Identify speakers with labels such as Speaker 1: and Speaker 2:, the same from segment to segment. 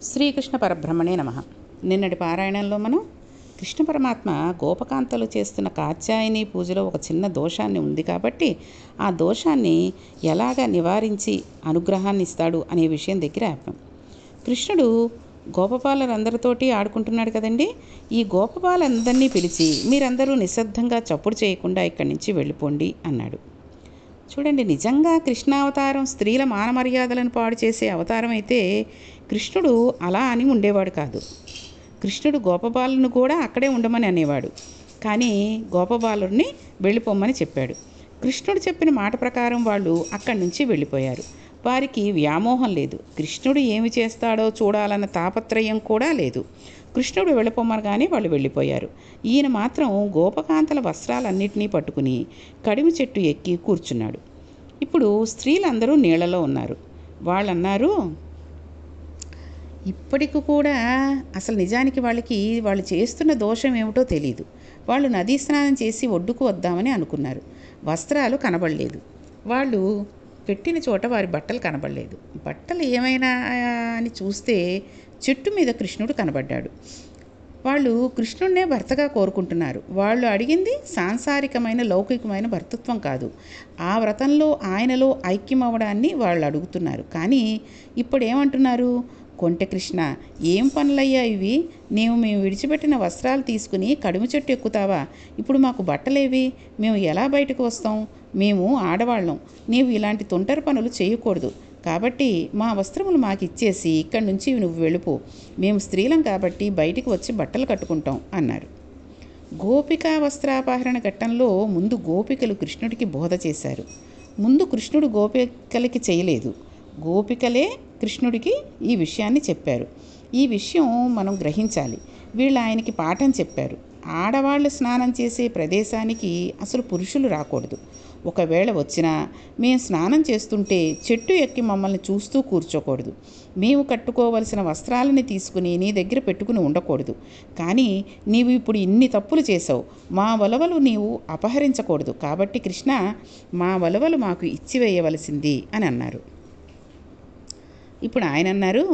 Speaker 1: శ్రీకృష్ణ పరబ్రహ్మణే నమః. నిన్నటి పారాయణంలో మనం కృష్ణ పరమాత్మ గోపకాంతలు చేస్తున్న కాత్యాయని పూజలో ఒక చిన్న దోషాన్ని ఉంది కాబట్టి ఆ దోషాన్ని ఎలాగ నివారించి అనుగ్రహాన్ని ఇస్తాడు అనే విషయం దగ్గర ఆపాం. కృష్ణుడు గోపబాలురందరితోటి ఆడుకుంటున్నాడు కదండి. ఈ గోపబాలందరినీ పిలిచి మీరందరూ నిశ్శబ్దంగా చప్పుడు చేయకుండా ఇక్కడి నుంచి వెళ్ళిపోండి అన్నాడు. చూడండి, నిజంగా కృష్ణావతారం స్త్రీల మానమర్యాదలను పాడు చేసే అవతారం అయితే కృష్ణుడు అలా అని ఉండేవాడు కాదు. కృష్ణుడు గోపబాలుని కూడా అక్కడే ఉండమని అనేవాడు, కానీ గోపబాలుని వెళ్ళిపోమ్మని చెప్పాడు. కృష్ణుడు చెప్పిన మాట ప్రకారం వాళ్ళు అక్కడి నుంచి వెళ్ళిపోయారు. వారికి వ్యామోహం లేదు, కృష్ణుడు ఏమి చేస్తాడో చూడాలన్న తాపత్రయం కూడా లేదు. కృష్ణుడు వెళ్ళిపోమనగానే వాళ్ళు వెళ్ళిపోయారు. ఈయన మాత్రం గోపకాంతల వస్త్రాలన్నింటినీ పట్టుకుని కడిమి చెట్టు ఎక్కి కూర్చున్నాడు. ఇప్పుడు స్త్రీలందరూ నీళ్లలో ఉన్నారు. వాళ్ళన్నారు, ఇప్పటికి కూడా అసలు నిజానికి వాళ్ళు చేస్తున్న దోషం ఏమిటో తెలియదు. వాళ్ళు నదీ స్నానం చేసి ఒడ్డుకు వద్దామని అనుకున్నారు. వస్త్రాలు కనబడలేదు. వాళ్ళు పెట్టిన చోట వారి బట్టలు కనబడలేదు. బట్టలు ఏమైనా అని చూస్తే చెట్టు మీద కృష్ణుడు కనబడ్డాడు. వాళ్ళు కృష్ణుడినే భర్తగా కోరుకుంటున్నారు. వాళ్ళు అడిగింది సాంసారికమైన లౌకికమైన భర్తృత్వం కాదు, ఆ వ్రతంలో ఆయనలో ఐక్యమవ్వడాన్ని వాళ్ళు అడుగుతున్నారు. కానీ ఇప్పుడు ఏమంటున్నారు? కొంటె కృష్ణ, ఏం పనులయ్యా ఇవి? మేము విడిచిపెట్టిన వస్త్రాలు తీసుకుని కడుము చెట్టు ఎక్కుతావా? ఇప్పుడు మాకు బట్టలేవి? మేము ఎలా బయటకు వస్తాం? మేము ఆడవాళ్ళం. నీవు ఇలాంటి తొంటరి పనులు చేయకూడదు. కాబట్టి మా వస్త్రములు మాకు ఇచ్చేసి ఇక్కడి నుంచి నువ్వు వెళ్ళిపో. మేము స్త్రీలం కాబట్టి బయటికి వచ్చి బట్టలు కట్టుకుంటాం అన్నారు. గోపికా వస్త్రాపహరణ ఘట్టంలో ముందు గోపికలు కృష్ణుడికి బోధ చేశారు. ముందు కృష్ణుడు గోపికలకి చేయలేదు, గోపికలే కృష్ణుడికి ఈ విషయాన్ని చెప్పారు. ఈ విషయం మనం గ్రహించాలి. వీళ్ళు ఆయనకి పాఠం చెప్పారు. ఆడవాళ్ళు స్నానం చేసే ప్రదేశానికి అసలు పురుషులు రాకూడదు. ఒకవేళ వచ్చినా మేము స్నానం చేస్తుంటే చెట్టు ఎక్కి మమ్మల్ని చూస్తూ కూర్చోకూడదు. మేము కట్టుకోవలసిన వస్త్రాలని తీసుకుని నీ దగ్గర పెట్టుకుని ఉండకూడదు. కానీ నీవు ఇప్పుడు ఇన్ని తప్పులు చేసావు, మా వలవలు నీవు అపహరించకూడదు. కాబట్టి కృష్ణ, మా వలవలు మాకు ఇచ్చివేయవలసింది అని అన్నారు. ఇప్పుడు ఆయన అన్నారు,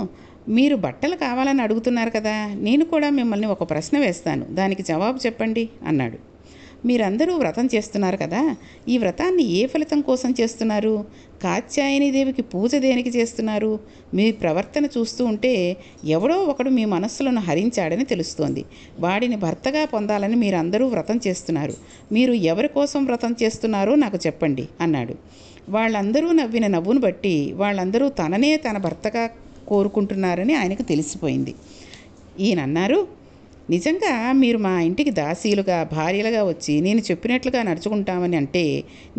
Speaker 1: మీరు బట్టలు కావాలని అడుగుతున్నారు కదా, నేను కూడా మిమ్మల్ని ఒక ప్రశ్న వేస్తాను, దానికి జవాబు చెప్పండి అన్నాడు. మీరందరూ వ్రతం చేస్తున్నారు కదా, ఈ వ్రతాన్ని ఏ ఫలితం కోసం చేస్తున్నారు? కాత్యాయని దేవికి పూజ దేనికి చేస్తున్నారు? మీ ప్రవర్తన చూస్తూ ఉంటే ఎవడో ఒకడు మీ మనస్సులను హరించాడని తెలుస్తోంది. వాడిని భర్తగా పొందాలని మీరందరూ వ్రతం చేస్తున్నారు. మీరు ఎవరి కోసం వ్రతం చేస్తున్నారో నాకు చెప్పండి అన్నాడు. వాళ్ళందరూ నవ్విన నవ్వును బట్టి వాళ్ళందరూ తననే తన భర్తగా కోరుకుంటున్నారని ఆయనకు తెలిసిపోయింది. ఈయన అన్నారు, నిజంగా మీరు మా ఇంటికి దాసీలుగా భార్యలుగా వచ్చి నేను చెప్పినట్లుగా నడుచుకుంటామని అంటే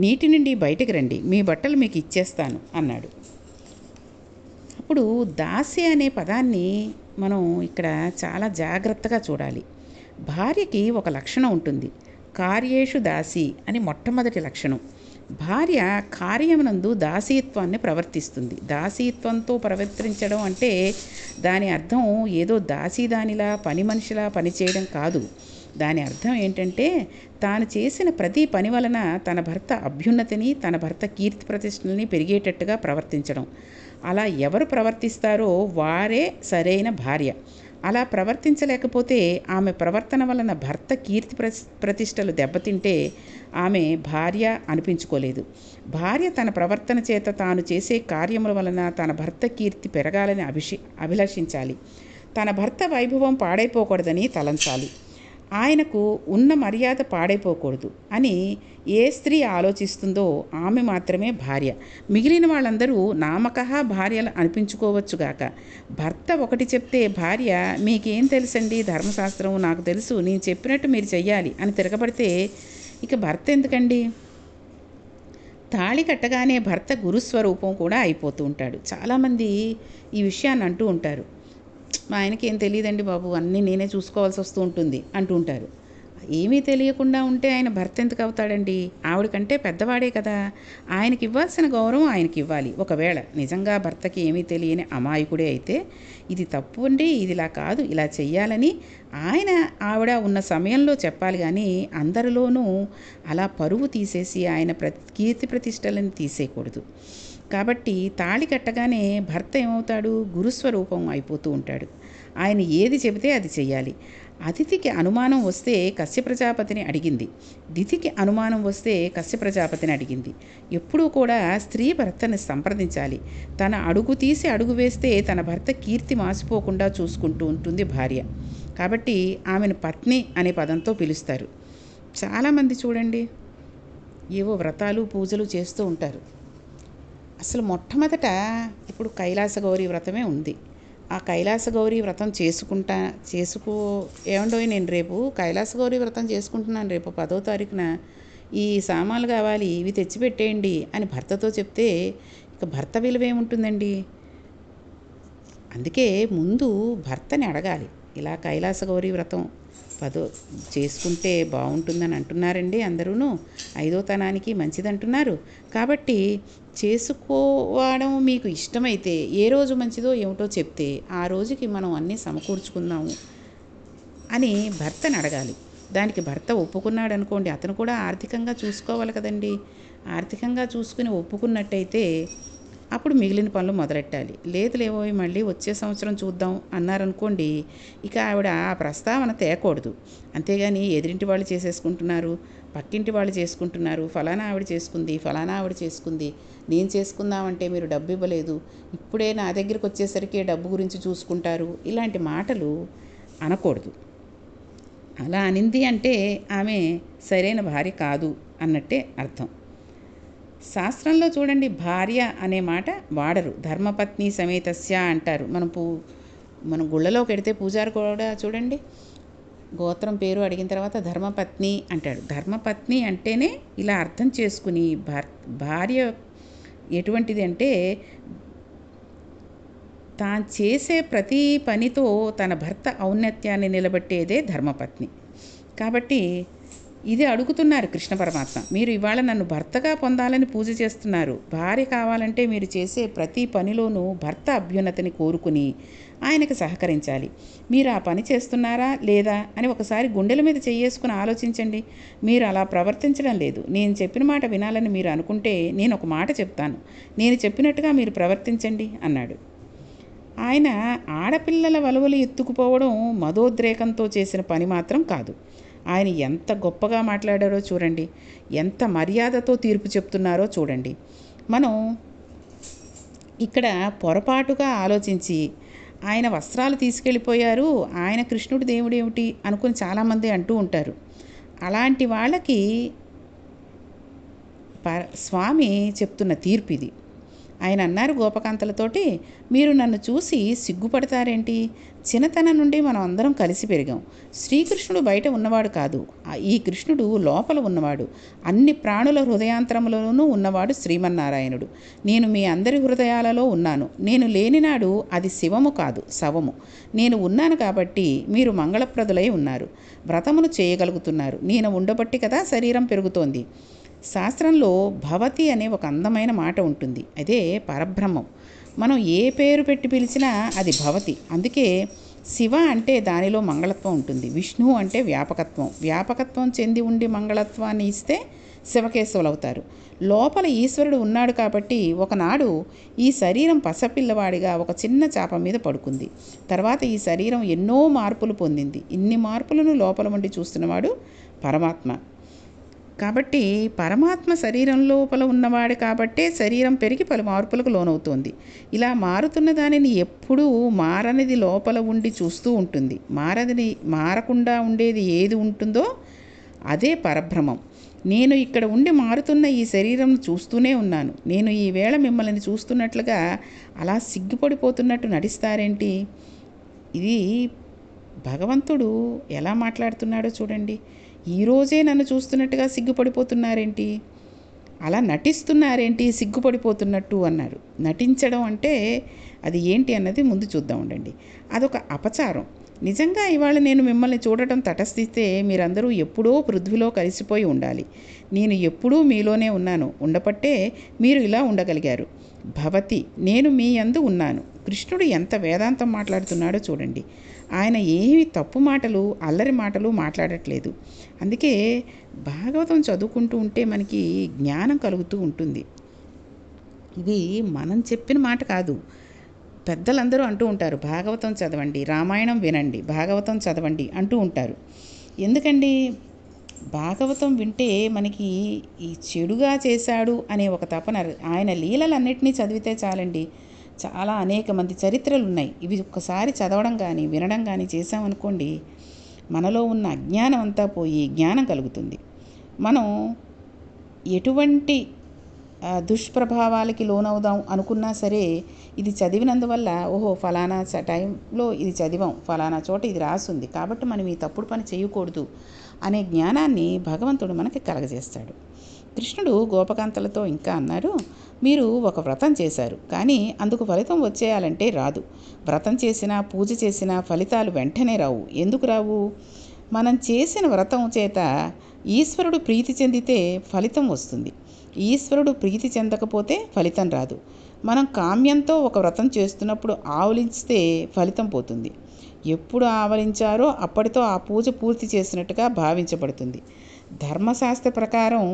Speaker 1: నీటి నుండి బయటికి రండి, మీ బట్టలు మీకు ఇచ్చేస్తాను అన్నాడు. అప్పుడు దాసి అనే పదాన్ని మనం ఇక్కడ చాలా జాగ్రత్తగా చూడాలి. భార్యకి ఒక లక్షణం ఉంటుంది, కార్యేషు దాసి అని మొట్టమొదటి లక్షణం. భార్య కార్యమునందు దాసీత్వాన్ని ప్రవర్తిస్తుంది. దాసీత్వంతో ప్రవర్తించడం అంటే దాని అర్థం ఏదో దాసీదానిలా పని మనిషిలా పనిచేయడం కాదు. దాని అర్థం ఏంటంటే తాను చేసిన ప్రతి పని వలన తన భర్త అభ్యున్నతిని, తన భర్త కీర్తి ప్రతిష్టలని పెరిగేటట్టుగా ప్రవర్తించడం. అలా ఎవరు ప్రవర్తిస్తారో వారే సరైన భార్య. అలా ప్రవర్తించలేకపోతే ఆమె ప్రవర్తన వలన భర్త కీర్తి ప్రతిష్టలు దెబ్బతింటే ఆమె భార్య అనిపించుకోలేదు. భార్య తన ప్రవర్తన చేత తాను చేసే కార్యముల వలన తన భర్త కీర్తి పెరగాలని అభిలషించాలి. తన భర్త వైభవం పాడైపోకూడదని తలంచాలి. ఆయనకు ఉన్న మర్యాద పాడైపోకూడదు అని ఏ స్త్రీ ఆలోచిస్తుందో ఆమె మాత్రమే భార్య. మిగిలిన వాళ్ళందరూ నామకహ భార్యలు అనిపించుకోవచ్చుగాక. భర్త ఒకటి చెప్తే భార్య మీకేం తెలుసండి ధర్మశాస్త్రం, నాకు తెలుసు, నేను చెప్పినట్టు మీరు చెయ్యాలి అని తిరగబడితే ఇక భర్త ఎందుకండి? తాళి కట్టగానే భర్త గురుస్వరూపం కూడా అయిపోతూ ఉంటాడు. చాలామంది ఈ విషయాన్ని అంటూ ఉంటారు, మా ఆయనకి ఏం తెలియదండి బాబు, అన్నీ నేనే చూసుకోవాల్సి వస్తూ ఉంటుంది అంటూ ఉంటారు. ఏమీ తెలియకుండా ఉంటే ఆయన భర్త ఎందుకు అవుతాడండి? ఆవిడకంటే పెద్దవాడే కదా, ఆయనకి ఇవ్వాల్సిన గౌరవం ఆయనకి ఇవ్వాలి. ఒకవేళ నిజంగా భర్తకి ఏమీ తెలియని అమాయకుడే అయితే ఇది తప్పు అండి, ఇది ఇలా కాదు, ఇలా చెయ్యాలని ఆవిడ ఉన్న సమయంలో చెప్పాలి. కానీ అందరిలోనూ అలా పరువు తీసేసి ఆయన కీర్తి ప్రతిష్టలను తీసేయకూడదు. కాబట్టి తాళి కట్టగానే భర్త ఏమవుతాడు? గురుస్వరూపం అయిపోతూ ఉంటాడు. ఆయన ఏది చెబితే అది చెయ్యాలి. అతిథికి అనుమానం వస్తే కశ్యప ప్రజాపతిని అడిగింది. దితికి అనుమానం వస్తే కశ్యప ప్రజాపతిని అడిగింది. ఎప్పుడూ కూడా స్త్రీ భర్తని సంప్రదించాలి. తన అడుగు తీసి అడుగు వేస్తే తన భర్త కీర్తి మాసిపోకుండా చూసుకుంటూ ఉంటుంది భార్య. కాబట్టి ఆమెను పత్ని అనే పదంతో పిలుస్తారు. చాలామంది చూడండి, ఏవో వ్రతాలు పూజలు చేస్తూ ఉంటారు. అసలు మొట్టమొదట ఇప్పుడు కైలాస గౌరీ వ్రతమే ఉంది. ఆ కైలాస గౌరీ వ్రతం ఏమండోయ్, నేను రేపు కైలాస గౌరీ వ్రతం చేసుకుంటున్నాను, రేపు 10వ తారీఖున ఈ సామాన్లు కావాలి, ఇవి తెచ్చిపెట్టేయండి అని భర్తతో చెప్తే ఇక భర్త విలువ ఏముంటుందండి? అందుకే ముందు భర్తని అడగాలి. ఇలా కైలాస గౌరీ వ్రతం చేసుకుంటే బాగుంటుందని అంటున్నారండి అందరూను. 5వ తనానికి మంచిదంటున్నారు. కాబట్టి చేసుకోవడం మీకు ఇష్టమైతే ఏ రోజు మంచిదో ఏమిటో చెప్తే ఆ రోజుకి మనం అన్నీ సమకూర్చుకుందాము అని భర్తని అడగాలి. దానికి భర్త ఒప్పుకున్నాడు అనుకోండి, అతను కూడా ఆర్థికంగా చూసుకోవాలి కదండి. ఆర్థికంగా చూసుకుని ఒప్పుకున్నట్టయితే అప్పుడు మిగిలిన పనులు మొదలెట్టాలి. లేదులేవో మళ్ళీ వచ్చే సంవత్సరం చూద్దాం అన్నారనుకోండి, ఇక ఆవిడ ఆ ప్రస్తావన తేకూడదు. అంతేగాని ఎదురింటి వాళ్ళు చేసేసుకుంటున్నారు, పక్కింటి వాళ్ళు చేసుకుంటున్నారు, ఫలానా ఆవిడ చేసుకుంది, నేను చేసుకుందామంటే మీరు డబ్బు ఇవ్వలేదు, ఇప్పుడే నా దగ్గరికి వచ్చేసరికి డబ్బు గురించి చూసుకుంటారు, ఇలాంటి మాటలు అనకూడదు. అలా అనింది అంటే ఆమె సరైన భార్య కాదు అన్నట్టే అర్థం. శాస్త్రంలో చూడండి, భార్య అనే మాట వాడరు. ధర్మపత్ని సమేతస్య అంటారు. మనం గుళ్ళలోకి వెడితే పూజారి కూడా చూడండి, గోత్రం పేరు అడిగిన తర్వాత ధర్మపత్ని అంటాడు. ధర్మపత్ని అంటేనే ఇలా అర్థం చేసుకుని భార్య ఎటువంటిది అంటే తాను చేసే ప్రతి పనితో తన భర్త ఔన్నత్యాన్ని నిలబెట్టేదే ధర్మపత్ని. కాబట్టి ఇది అడుగుతున్నారు కృష్ణ పరమాత్మ. మీరు ఇవాళ నన్ను భర్తగా పొందాలని పూజ చేస్తున్నారు. భార్య కావాలంటే మీరు చేసే ప్రతి పనిలోనూ భర్త అభ్యున్నతిని కోరుకుని ఆయనకు సహకరించాలి. మీరు ఆ పని చేస్తున్నారా లేదా అని ఒకసారి గుండెల మీద చేసుకుని ఆలోచించండి. మీరు అలా ప్రవర్తించడం లేదు. నేను చెప్పిన మాట వినాలని మీరు అనుకుంటే నేను ఒక మాట చెప్తాను, నేను చెప్పినట్టుగా మీరు ప్రవర్తించండి అన్నాడు. ఆయన ఆడపిల్లల వలువలు ఎత్తుకుపోవడం మదోద్రేకంతో చేసిన పని మాత్రం కాదు. ఆయన ఎంత గొప్పగా మాట్లాడారో చూడండి, ఎంత మర్యాదతో తీర్పు చెప్తున్నారో చూడండి. మనం ఇక్కడ పొరపాటుగా ఆలోచించి ఆయన వస్త్రాలు తీసుకెళ్ళిపోయారు, ఆయన కృష్ణుడు దేవుడేమిటి అనుకుని చాలామంది అంటూ ఉంటారు. అలాంటి వాళ్ళకి స్వామి చెప్తున్న తీర్పు ఇది. ఆయన అన్నారు గోపకాంతలతోటి, మీరు నన్ను చూసి సిగ్గుపడతారేంటి? చిన్నతనం నుండి మనం అందరం కలిసి పెరిగాం. శ్రీకృష్ణుడు బయట ఉన్నవాడు కాదు, ఈ కృష్ణుడు లోపల ఉన్నవాడు. అన్ని ప్రాణుల హృదయాంతరములోనూ ఉన్నవాడు శ్రీమన్నారాయణుడు. నేను మీ అందరి హృదయాలలో ఉన్నాను. నేను లేనినాడు అది శివము కాదు, శవము. నేను ఉన్నాను కాబట్టి మీరు మంగళప్రదులై ఉన్నారు, వ్రతమును చేయగలుగుతున్నారు. నేను ఉండబట్టి కదా శరీరం పెరుగుతోంది. శాస్త్రంలో భవతి అనే ఒక అందమైన మాట ఉంటుంది, అదే పరబ్రహ్మం. మనం ఏ పేరు పెట్టి పిలిచినా అది భవతి. అందుకే శివ అంటే దానిలో మంగళత్వం ఉంటుంది, విష్ణు అంటే వ్యాపకత్వం చెంది ఉండి మంగళత్వాన్ని ఇస్తే శివకేశవులు అవుతారు. లోపల ఈశ్వరుడు ఉన్నాడు కాబట్టి ఒకనాడు ఈ శరీరం పసపిల్లవాడిగా ఒక చిన్న చాప మీద పడుకుంది. తర్వాత ఈ శరీరం ఎన్నో మార్పులు పొందింది. ఇన్ని మార్పులను లోపల ఉండి చూస్తున్నవాడు పరమాత్మ. కాబట్టి పరమాత్మ శరీరం లోపల ఉన్నవాడు కాబట్టే శరీరం పెరిగి పలు మార్పులకు లోనవుతోంది. ఇలా మారుతున్న దానిని ఎప్పుడూ మారనిది లోపల ఉండి చూస్తూ ఉంటుంది. మారకుండా ఉండేది ఏది ఉంటుందో అదే పరబ్రహ్మం. నేను ఇక్కడ ఉండి మారుతున్న ఈ శరీరం చూస్తూనే ఉన్నాను. నేను ఈవేళ మిమ్మల్ని చూస్తున్నట్లుగా అలా సిగ్గుపడిపోతున్నట్టు నటిస్తారేంటి? ఇది భగవంతుడు ఎలా మాట్లాడుతున్నాడో చూడండి. ఈరోజే నన్ను చూస్తున్నట్టుగా సిగ్గుపడిపోతున్నారేంటి? అలా నటిస్తున్నారేంటి సిగ్గుపడిపోతున్నట్టు అన్నారు. నటించడం అంటే అది ఏంటి అన్నది ముందు చూద్దాం ఉండండి. అదొక అపచారం. నిజంగా ఇవాళ నేను మిమ్మల్ని చూడటం తటస్థిస్తే మీరందరూ ఎప్పుడో పృథ్వీలో కలిసిపోయి ఉండాలి. నేను ఎప్పుడూ మీలోనే ఉన్నాను, ఉండపట్టే మీరు ఇలా ఉండగలిగారు. భవతి, నేను మీ యందు ఉన్నాను. కృష్ణుడు ఎంత వేదాంతం మాట్లాడుతున్నాడో చూడండి. ఆయన ఏమి తప్పు మాటలు, అల్లరి మాటలు మాట్లాడట్లేదు. అందుకే భాగవతం చదువుకుంటూ ఉంటే మనకి జ్ఞానం కలుగుతూ ఉంటుంది. ఇవి మనం చెప్పిన మాట కాదు. పెద్దలందరూ అంటూ ఉంటారు, భాగవతం చదవండి, రామాయణం వినండి, భాగవతం చదవండి అంటూ ఉంటారు. ఎందుకండి? భాగవతం వింటే మనకి ఈ చెడుగా చేశాడు అనే ఒక తపన, ఆయన లీలలన్నిటినీ చదివితే చాలండి. చాలా అనేక మంది చరిత్రలు ఉన్నాయి. ఇవి ఒక్కసారి చదవడం కానీ వినడం కానీ చేసామనుకోండి, మనలో ఉన్న అజ్ఞానం అంతా పోయి జ్ఞానం కలుగుతుంది. మనం ఎటువంటి దుష్ప్రభావాలకి లోనవుదాం అనుకున్నా సరే, ఇది చదివినందువల్ల ఓహో ఫలానా టైంలో ఇది చదివాం, ఫలానా చోట ఇది రాసుంది, కాబట్టి మనం ఈ తప్పుడు పని చేయకూడదు అనే జ్ఞానాన్ని భగవంతుడు మనకి కలగజేస్తాడు. కృష్ణుడు గోపకాంతలతో ఇంకా అన్నారు, మీరు ఒక వ్రతం చేశారు, కానీ అందుకు ఫలితం వచ్చేయాలంటే రాదు. వ్రతం చేసినా పూజ చేసినా ఫలితాలు వెంటనే రావు. ఎందుకు రావు? మనం చేసిన వ్రతం చేత ఈశ్వరుడు ప్రీతి చెందితే ఫలితం వస్తుంది. ఈశ్వరుడు ప్రీతి చెందకపోతే ఫలితం రాదు. మనం కామ్యంతో ఒక వ్రతం చేస్తున్నప్పుడు ఆవలించితే ఫలితం పోతుంది. ఎప్పుడు ఆవలించారో అప్పటితో ఆ పూజ పూర్తి చేసినట్టుగా భావించబడుతుంది. ధర్మశాస్త్ర ప్రకారం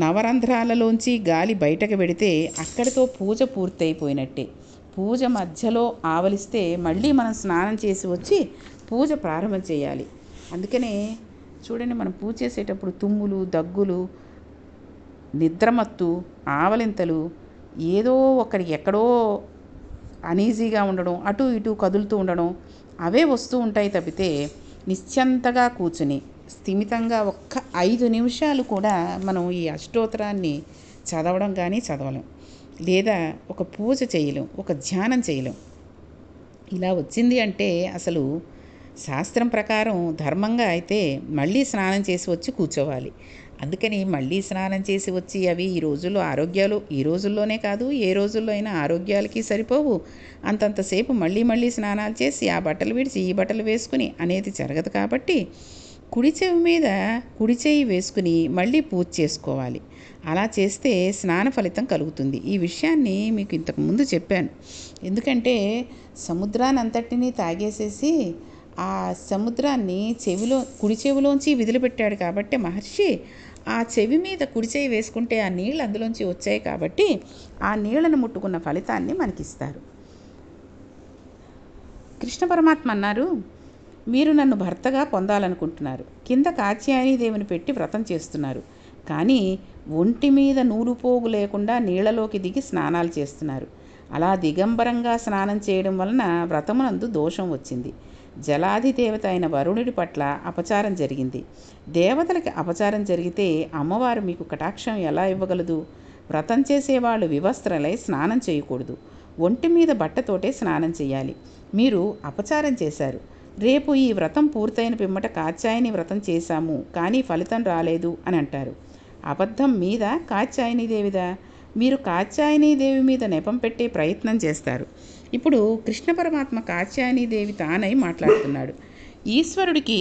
Speaker 1: నవరంధ్రాలలోంచి గాలి బయటకు వెడితే అక్కడితో పూజ పూర్తయిపోయినట్టే. పూజ మధ్యలో ఆవలిస్తే మళ్ళీ మనం స్నానం చేసి వచ్చి పూజ ప్రారంభం చేయాలి. అందుకనే చూడండి, మనం పూజ చేసేటప్పుడు తుమ్ములు, దగ్గులు, నిద్రమత్తు, ఆవలింతలు, ఏదో ఒకరికి ఎక్కడో అనీజీగా ఉండడం, అటు ఇటు కదులుతూ ఉండడం, అవే వస్తూ ఉంటాయి తప్పితే నిశ్చంతగా కూర్చుని స్థిమితంగా ఒక్క 5 నిమిషాలు కూడా మనం ఈ అష్టోత్తరాన్ని చదవడం కానీ చదవలేం, లేదా ఒక పూజ చేయలేం, ఒక ధ్యానం చేయలేం. ఇలా వచ్చింది అంటే అసలు శాస్త్రం ప్రకారం ధర్మంగా అయితే మళ్ళీ స్నానం చేసి వచ్చి కూర్చోవాలి. అందుకని మళ్ళీ స్నానం చేసి వచ్చి అవి ఈ రోజుల్లో ఆరోగ్యాలు, ఈ రోజుల్లోనే కాదు ఏ రోజుల్లో అయినా ఆరోగ్యాలకి సరిపోవు. అంతంతసేపు మళ్ళీ మళ్ళీ స్నానాలు చేసి ఆ బట్టలు విడిచి ఈ బట్టలు వేసుకుని అనేది జరగదు. కాబట్టి కుడి చెవి మీద కుడి చేయి వేసుకుని మళ్ళీ పూజ చేసుకోవాలి. అలా చేస్తే స్నాన ఫలితం కలుగుతుంది. ఈ విషయాన్ని మీకు ఇంతకుముందు చెప్పాను. ఎందుకంటే సముద్రాన్ని అంతటినీ తాగేసేసి ఆ సముద్రాన్ని కుడి చెవిలోంచి విదిలిపెట్టాడు కాబట్టి మహర్షి ఆ చెవి మీద కుడి చేయి వేసుకుంటే ఆ నీళ్ళు అందులోంచి వచ్చాయి కాబట్టి ఆ నీళ్లను ముట్టుకున్న ఫలితాన్ని మనకిస్తారు. కృష్ణ పరమాత్మ అన్నారు, మీరు నన్ను భర్తగా పొందాలనుకుంటున్నారు, కింద కాత్యాయనీదేవిని పెట్టి వ్రతం చేస్తున్నారు, కానీ ఒంటి మీద నూలుపోగు లేకుండా నీళ్లలోకి దిగి స్నానాలు చేస్తున్నారు. అలా దిగంబరంగా స్నానం చేయడం వలన వ్రతమునందు దోషం వచ్చింది. జలాధిదేవత అయిన వరుణుడి పట్ల అపచారం జరిగింది. దేవతలకి అపచారం జరిగితే అమ్మవారు మీకు కటాక్షం ఎలా ఇవ్వగలదు? వ్రతం చేసేవాళ్ళు వివస్త్రలై స్నానం చేయకూడదు. ఒంటి మీద బట్టతోటే స్నానం చేయాలి. మీరు అపచారం చేశారు. రేపు ఈ వ్రతం పూర్తయిన పిమ్మట కాత్యాయని వ్రతం చేశాము, కానీ ఫలితం రాలేదు అని అంటారు. అబద్ధం మీద కాత్యాయనీదేవిదా? మీరు కాత్యాయనీదేవి మీద నెపం పెట్టే ప్రయత్నం చేస్తారు. ఇప్పుడు కృష్ణ పరమాత్మ కాత్యాయనీదేవి తానై మాట్లాడుతున్నాడు. ఈశ్వరుడికి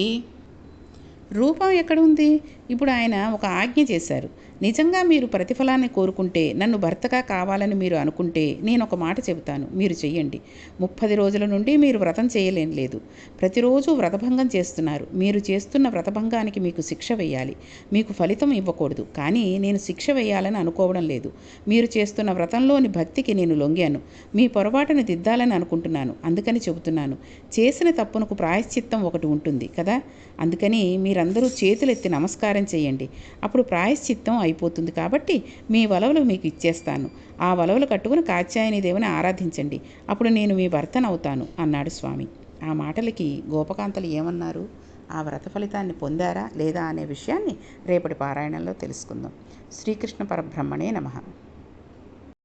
Speaker 1: రూపం ఎక్కడ ఉంది? ఇప్పుడు ఆయన ఒక ఆజ్ఞ చేశారు. నిజంగా మీరు ప్రతిఫలాన్ని కోరుకుంటే, నన్ను భర్తగా కావాలని మీరు అనుకుంటే నేను ఒక మాట చెబుతాను, మీరు చెయ్యండి. 30 రోజుల నుండి మీరు వ్రతం చేయలేం లేదు. ప్రతిరోజు వ్రతభంగం చేస్తున్నారు. మీరు చేస్తున్న వ్రతభంగానికి మీకు శిక్ష వేయాలి. మీకు ఫలితం ఇవ్వకూడదు, కానీ నేను శిక్ష వేయాలని అనుకోవడం లేదు. మీరు చేస్తున్న వ్రతంలోని భక్తికి నేను లొంగాను. మీ పొరపాటును దిద్దాలని అనుకుంటున్నాను. అందుకని చెబుతున్నాను, చేసిన తప్పునకు ప్రాయశ్చిత్తం ఒకటి ఉంటుంది కదా. అందుకని మీరందరూ చేతులెత్తి నమస్కారం చేయండి. అప్పుడు ప్రాయశ్చిత్తం అయిపోతుంది. కాబట్టి మీ వలవలు మీకు ఇచ్చేస్తాను. ఆ వలవలు కట్టుకుని కాత్యాయనీదేవిని ఆరాధించండి. అప్పుడు నేను మీ భర్తనవుతాను అన్నాడు స్వామి. ఆ మాటలకి గోపకాంతలు ఏమన్నారు? ఆ వ్రత ఫలితాన్ని పొందారా లేదా అనే విషయాన్ని రేపటి పారాయణంలో తెలుసుకుందాం. శ్రీకృష్ణ పరబ్రహ్మణే నమః.